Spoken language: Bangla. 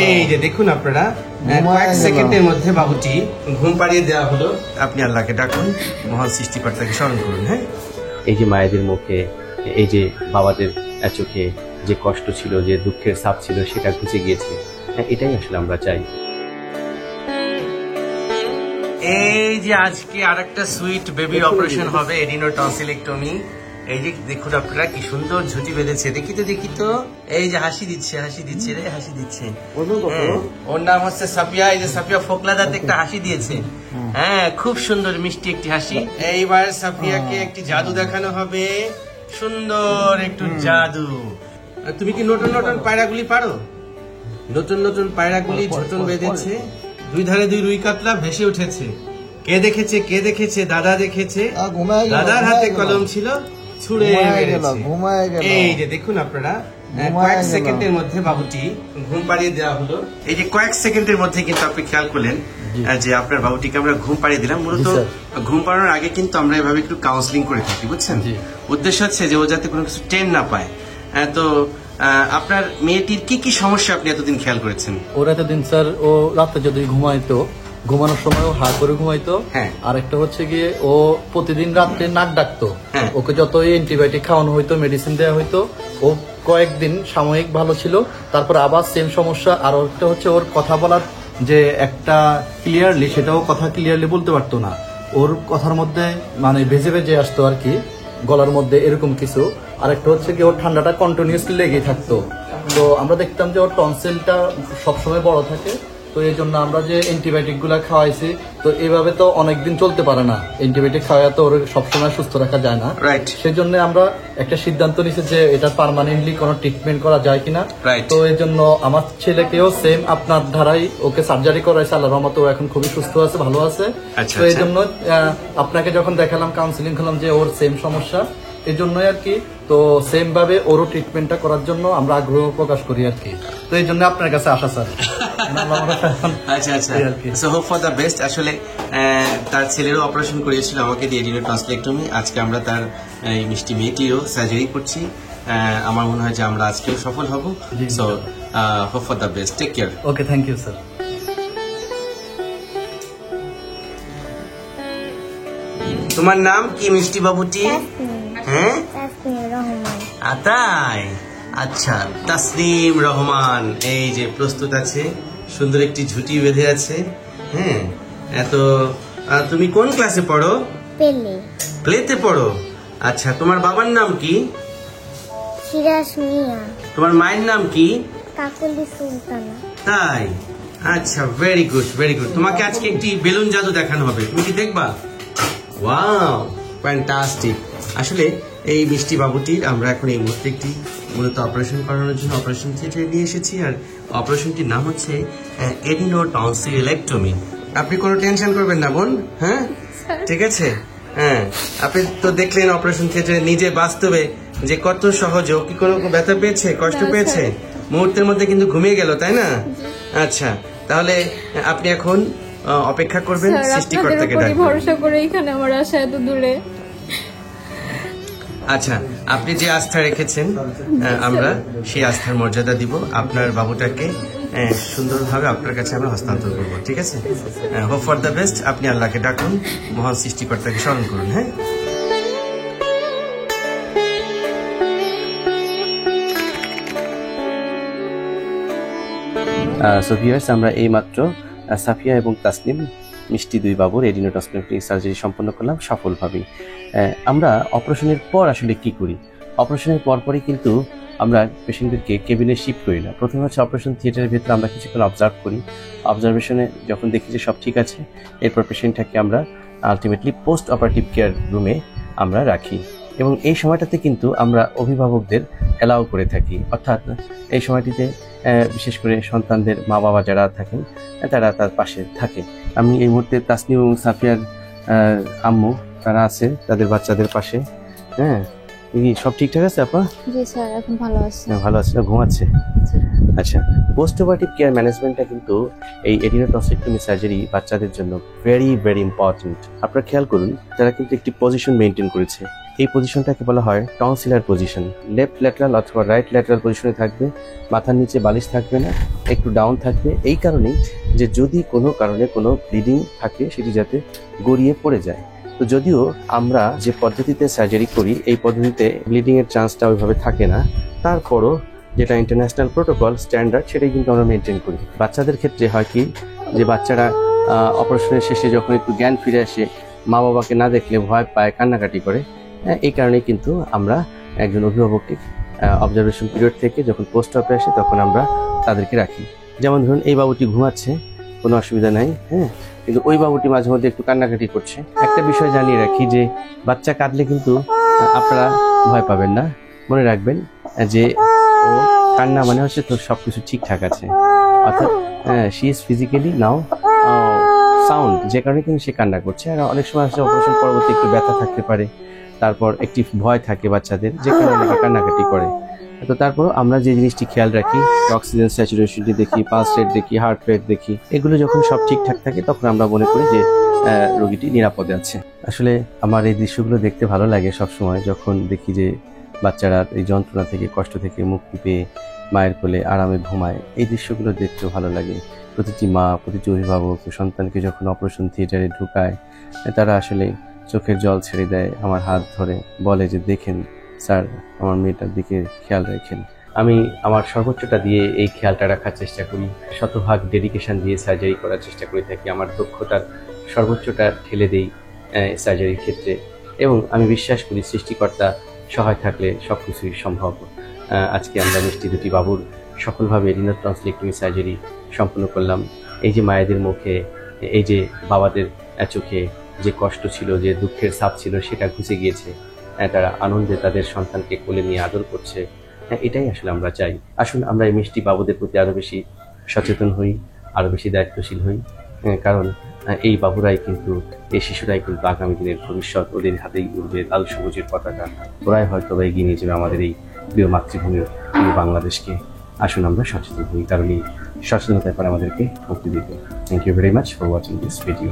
এই যে দেখুন আপনারা কয়েক সেকেন্ডের মধ্যে বাবুটি ঘুম পাড়িয়ে দেওয়া হলো। আপনি আল্লাহকে ডাকুন, মহান সৃষ্টিকর্তাকে স্মরণ করুন। হ্যাঁ, এই যে মায়েদের মুখে, এই যে বাবাদের চোখে যে কষ্ট ছিল, যে দুঃখের ছাপ ছিল, সেটা ঘুচে গিয়েছে। এটাই আসলে আমরা চাই। এই যে আজকে আরেকটা সুইট বেবির অপারেশন হবে, এডিনো টনসিলেক্টমি। এই যে দেখুন আপনারা কি সুন্দর ঝুঁটি বেঁধেছে, দেখি তো। এই যে হাসি দিচ্ছে রে, হাসি দিচ্ছে। ওর নাম হচ্ছে সাফিয়া। এই যে সাফিয়া ফোকলা দাঁতে একটা হাসি দিয়েছে। হ্যাঁ, খুব সুন্দর মিষ্টি একটি হাসি। এইবার সাফিয়াকে একটি জাদু দেখানো হবে, সুন্দর একটু জাদু। তুমি কি নতুন পায়রাগুলি পারো? নতুন পায়রাগুলি ঝুঁটন বেঁধেছে, দুই ধারে দুই রুই কাতলা ভেসে উঠেছে। কে দেখেছে? দাদা দেখেছে। দাদার হাতে কলম ছিল, ছুড়ে মেরেছে। এই যে দেখুন আপনারা কয়েক সেকেন্ডের মধ্যে বাবুটি ঘুম পাড়িয়ে দেওয়া হলো। এই যে কয়েক সেকেন্ডের মধ্যে কিন্তু আপনি খেয়াল করলেন যে আপনার বাবুটিকে আমরা ঘুম পাড়িয়ে দিলাম। মূলত ঘুম পাড়ানোর আগে কিন্তু আমরা এভাবে একটু কাউন্সিলিং করে থাকি, বুঝছেন? উদ্দেশ্য হচ্ছে যে ও যাতে কোনো কিছু টেন না পায়। তো আপনার মেয়েটির কি সমস্যা আপনি এতদিন খেয়াল করেছেন? ওর এতদিন স্যার, ও রাতে যদি ঘুমাইতো, ঘুমানোর সময় হা করে ঘুমাইতো। আর একটা হচ্ছে গিয়ে ও প্রতিদিন রাত্রে নাক ডাকতো। ওকে যত অ্যান্টিবায়োটিক খাওয়ানো হইতো, মেডিসিন দেওয়া হইতো, ও কয়েকদিন সাময়িক ভালো ছিল, তারপর আবার সেম সমস্যা। আর একটা হচ্ছে ওর কথা বলার যে একটা ক্লিয়ারলি, সেটাও কথা ক্লিয়ারলি বলতে পারতো না। ওর কথার মধ্যে মানে ভেজে আসতো আর কি, গলার মধ্যে এরকম কিছু। আর একটা হচ্ছে কি ওর ঠান্ডাটা কন্টিনিউসলি লেগেই থাকতো। তো আমরা দেখতাম যে ওর টনসিলটা সবসময় বড় থাকে। তো এই জন্য আমরা যে অ্যান্টিবায়োটিক গুলা খাওয়াইছি, তো এইভাবে তো অনেকদিন চলতে পারে না, অ্যান্টিবায়োটিক খাওয়া তো ওর সবসময় সুস্থ রাখা যায় না। সেই জন্য আমরা একটা সিদ্ধান্ত নিয়েছি যে এটা পার্মানেন্টলি কোনো ট্রিটমেন্ট করা যায় কিনা। তো এই জন্য আমার ছেলেকেও সেম আপনার ধারাই ওকে সার্জারি করাইছে, আল্লাহর রহমতে ও এখন খুবই সুস্থ আছে, ভালো আছে। তো এই জন্য আপনাকে যখন দেখালাম, কাউন্সিলিং করলাম যে ওর সেম সমস্যা, এই জন্যই আর কি। তো সেম ভাবে ওরও ট্রিটমেন্টটা করার জন্য আমরা আগ্রহ প্রকাশ করি আর কি। তো এই জন্য আপনার কাছে আসা sir. So hope for the best. আসলে তার ছেলেরও অপারেশন করিয়েছিল আমাকে দিয়ে, এডিনো টনসিলেক্টমি। আজকে আমরা তার এই মিষ্টি মেয়েটিরও সার্জারি করছি। আমার মনে হয় যে আমরা আজকেও সফল হব। So hope for the best, take care. Okay, thank you sir. তোমার নাম কি মিষ্টি বাবুটি? হ্যাঁ, তাই? আচ্ছা, তাসনিম রহমান। এই যে প্রস্তুত আছে, সুন্দর একটি ঝুঁটি বেঁধে আছে। হ্যাঁ, এত তুমি কোন ক্লাসে পড়ো? প্লেতে পড়ো। আচ্ছা, তোমার বাবার নাম কি? সিরাজ মিয়া। তোমার মায়ের নাম কি? কাকুলি সুলতানা। তাই? আচ্ছা, ভেরি গুড। তোমাকে আজকে একটি বেলুন জাদু দেখানো হবে, তুমি কি দেখবা? Wow, fantastic. আসলে এই মিষ্টি বাবুটির আমরা এখন এই মুহূর্তে একটি মূলত অপারেশন করানোর জন্য অপারেশন থিয়েটারে নিয়ে এসেছি। আর অপারেশনটির নাম হচ্ছে এডিনো টনসিলেক্টমি। আপনি কোনো টেনশন করবেন না বোন, হ্যাঁ? ঠিক আছে। হ্যাঁ, আপনি তো দেখলেন অপারেশন থিয়েটারে নিজে বাস্তবে যে কত সহজ। ও কি কোনো ব্যথা পেয়েছে, কষ্ট পেয়েছে? মুহূর্তের মধ্যে কিন্তু ঘুমিয়ে গেল, তাই না? আচ্ছা, তাহলে আপনি এখন অপেক্ষা করবেন, সৃষ্টিকর্তাকে ডাকবেন। ভরসা করে এখানে আমার আসা এত দূরে। আচ্ছা, আপনি যে আস্থা রেখেছেন, আমরা সেই আস্থার মর্যাদা দিব। আপনার বাবুটাকে সুন্দরভাবে আপনার কাছে আমরা হস্তান্তর করব, ঠিক আছে? Hope for the best. আপনি আল্লাহকে ডাকুন, মহান সৃষ্টিকর্তাকে স্মরণ করুন। হ্যাঁ, সো ভিউয়ার্স, আমরা এইমাত্র সাফিয়া এবং তাসনিম মিষ্টি দুই বাবুর এডিনো টনসিলেক্টমি সার্জারি সম্পন্ন করলাম সফলভাবে। আমরা অপারেশনের পর আসলে কি করি? অপারেশনের পরপরই কিন্তু আমরা পেশেন্টদেরকে কেবিনে শিফট করি না। প্রথমে হচ্ছে অপারেশন থিয়েটারের ভিতরে আমরা কিছুক্ষণ অবজার্ভ করি। অবজারভেশনে যখন দেখি যে সব ঠিক আছে, এরপর পেশেন্টটাকে আমরা আলটিমেটলি পোস্ট অপারেটিভ কেয়ার রুমে আমরা রাখি। এবং এই সময়টাতে কিন্তু আমরা অভিভাবকদের অ্যালাউ করে থাকি, অর্থাৎ এই সময়টিতে বিশেষ করে সন্তানদের মা বাবা যারা থাকেন তারা তার পাশে থাকে। আমি এই মুহূর্তে তাসনিম এবং সাফিয়ার আম্মু তারা আছে তাদের বাচ্চাদের পাশে। হ্যাঁ, সব ঠিকঠাক আছে আপা? জি স্যার, এখন ভালো আছে। ভালো আছে, ঘুমাচ্ছে। আচ্ছা, পোস্ট অপারেটিভ কেয়ার ম্যানেজমেন্টটা কিন্তু এই এডিনো টনসিলেক্টমি সার্জারি বাচ্চাদের জন্য ভেরি ভেরি ইম্পর্টেন্ট। আপনারা খেয়াল করুন, তারা কিন্তু একটি পজিশন মেনটেন করেছে। এই পজিশনটাকে বলা হয় টনসিলার পজিশন। লেফট ল্যাটারাল অথবা রাইট ল্যাটারাল পজিশনে থাকবে, মাথার নিচে বালিশ থাকবে না, একটু ডাউন থাকবে। এই কারণেই যে যদি কোনো কারণে কোনো ব্লিডিং থাকে সেটি যাতে গড়িয়ে পড়ে যায়। তো যদিও আমরা যে পদ্ধতিতে সার্জারি করি এই পদ্ধতিতে ব্লিডিং এর চান্সটা ওইভাবে থাকে না, তারপরও যেটা ইন্টারন্যাশনাল প্রোটোকল স্ট্যান্ডার্ড সেটাই কিন্তু আমরা মেনটেন করি। বাচ্চাদের ক্ষেত্রে হয় কি যে বাচ্চারা অপারেশনের শেষে যখন একটু জ্ঞান ফিরে আসে, মা বাবাকে না দেখলে ভয় পায়, কান্নাকাটি করে। এই কারণেই কিন্তু আমরা একজন অভিভাবককে অবজারভেশন পিরিয়ড থেকে যখন পোস্ট অপে আসে তখন আমরা তাদেরকে রাখি। যেমন ধরুন এই বাবুটি ঘুমাচ্ছে, কোনো অসুবিধা নাই, হ্যাঁ, কিন্তু ওই বাবুটি মাঝে মধ্যে একটু কান্নাকাটি করছে। একটা বিষয় জানিয়ে রাখি যে বাচ্চা কাঁদলে কিন্তু আপনারা ভয় পাবেন না, মনে রাখবেন যে ও কান্না মানে হচ্ছে তো সবকিছু ঠিকঠাক আছে, অর্থাৎ she is physically now sound, যে কারণে কিন্তু সে কান্না করছে। আর অনেক সময় আছে অপারেশন পরবর্তী একটু ব্যথা থাকতে পারে, তারপর একটি ভয় থাকে বাচ্চাদের, যে কারণে অনেকে কান্নাকাটি করে। তো তারপর আমরা যে জিনিসটি খেয়াল রাখি, অক্সিজেন স্যাচুরেশনটি দেখি, পালস রেট দেখি, হার্ট রেট দেখি, এগুলো যখন সব ঠিকঠাক থাকে তখন আমরা মনে করি যে রোগীটি নিরাপদে আছে। আসলে আমার এই দৃশ্যগুলো দেখতে ভালো লাগে সবসময়, যখন দেখি যে বাচ্চারা এই যন্ত্রণা থেকে, কষ্ট থেকে মুক্তি পেয়ে মায়ের কোলে আরামে ঘুমায়। এই দৃশ্যগুলো দেখতেও ভালো লাগে। প্রতিটি মা, প্রতিটি অভিভাবক সন্তানকে যখন অপারেশন থিয়েটারে ঢুকায়, তারা আসলে চোখের জল ছেড়ে দেয়, আমার হাত ধরে বলে যে দেখেন স্যার, আমার মেয়েটার দিকে খেয়াল রাখেন। আমি আমার সর্বোচ্চটা দিয়ে এই খেয়ালটা রাখার চেষ্টা করি, শতভাগ ডেডিকেশন দিয়ে সার্জারি করার চেষ্টা করে থাকি, আমার দক্ষতার সর্বোচ্চটা ঠেলে দেই সার্জারির ক্ষেত্রে। এবং আমি বিশ্বাস করি সৃষ্টিকর্তা সহায় থাকলে সব কিছুই সম্ভব। আজকে আমরা মিষ্টি দুটি বাবুর সফলভাবে এডিনোর টনসিলেক্টমি সার্জারি সম্পন্ন করলাম। এই যে মায়েদের মুখে, এই যে বাবাদের চোখে যে কষ্ট ছিল, যে দুঃখের ছাপ ছিল, সেটা ঘুচে গিয়েছে। তারা আনন্দে তাদের সন্তানকে কোলে নিয়ে আদর করছে। এটাই আসলে আমরা চাই। আসুন আমরা এই মিষ্টি বাবুদের প্রতি আরো বেশি সচেতন হই, আরো বেশি দায়িত্বশীল হই, কারণ এই বাবুরাই কিন্তু, এই শিশুরাই কিন্তু আগামী দিনের ভবিষ্যৎ। ওদের হাতেই উঠবে লাল সবুজের পতাকা। ওরাই হয়তো এগিয়ে নিয়ে যাবে আমাদের এই প্রিয় মাতৃভূমির, প্রিয় বাংলাদেশকে। আসুন আমরা সচেতন হই, কারণ এই সচেতনতার পর আমাদেরকে মুক্তি দিতে। Thank you very much for watching this video.